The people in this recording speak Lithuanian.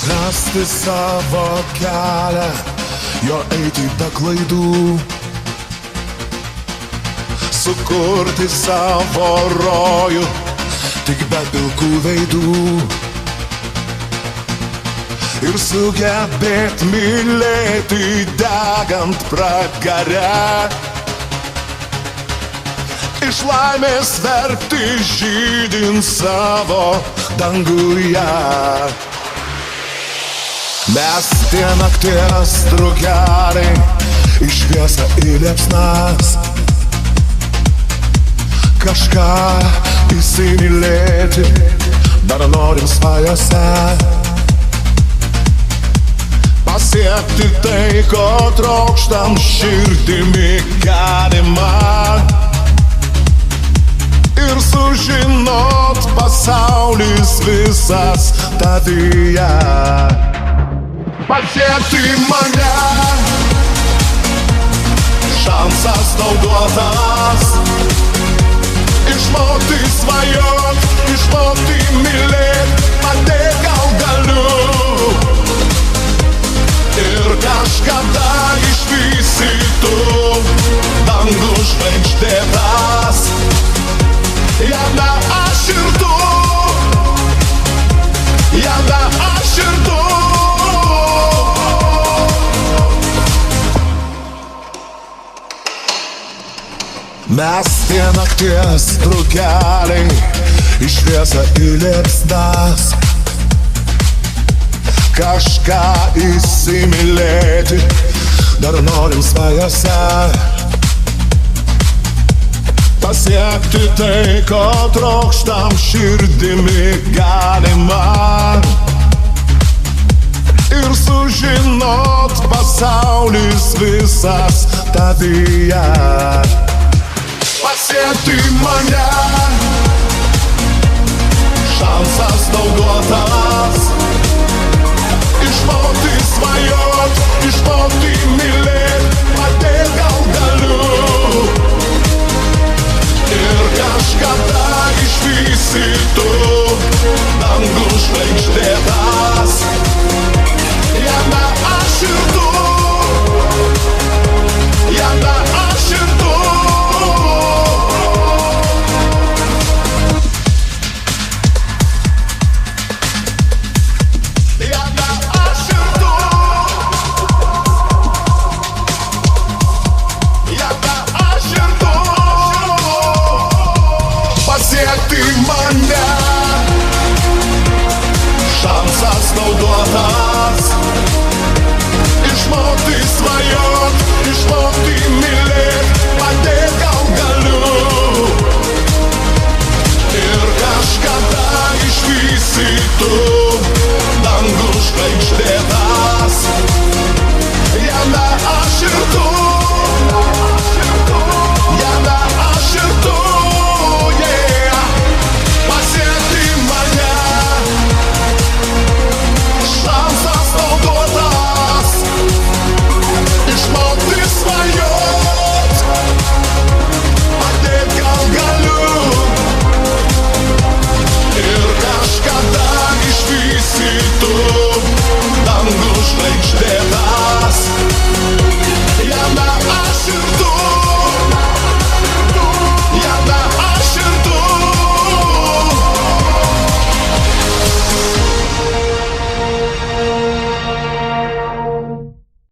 Rasti savo kelią, jo eiti be klaidų, sukurti savo rojų, tik be pilkų veidų. Ir sugebėt mylėti degant pragare, iš laimės verkti žydint savo danguje. Mes tie nakties drugeliai, į šviesą į liepsnas, kažką įsimylėti dar norim svajose, pasiekti tai, ko trokštam širdimi galima, ir sužinot pasaulis visas tavyje. Pasiekti mane, šansas tau duotas, išmokti svajot, išmokti mylėt, padėk gal galiu. Ir kažkada išvysi tu dangų žvaigždėtas, jame aš ir tu, jame aš ir tu. Mes tie nakties drugeliai, į šviesą į liepsnas, kažką įsimylėti dar norim svajose, pasiekti tai, ko trokštam širdimi galima, ir sužinot pasaulis visas tavyje. Pasiekti mane, šansas tau duotas, išmokti svajot, išmokti mylėt, padėk gal galiu. Ir kažkada išvysi tu dangų žvaigždėtas, jame aš ir tu, jame aš ir tu. Pasiekti mane, šansas tau duotas, išmokti svajot, išmokti mylėt, padėk gal galiu. Ir kažkada išvysi tu dangų žvaigždėtas.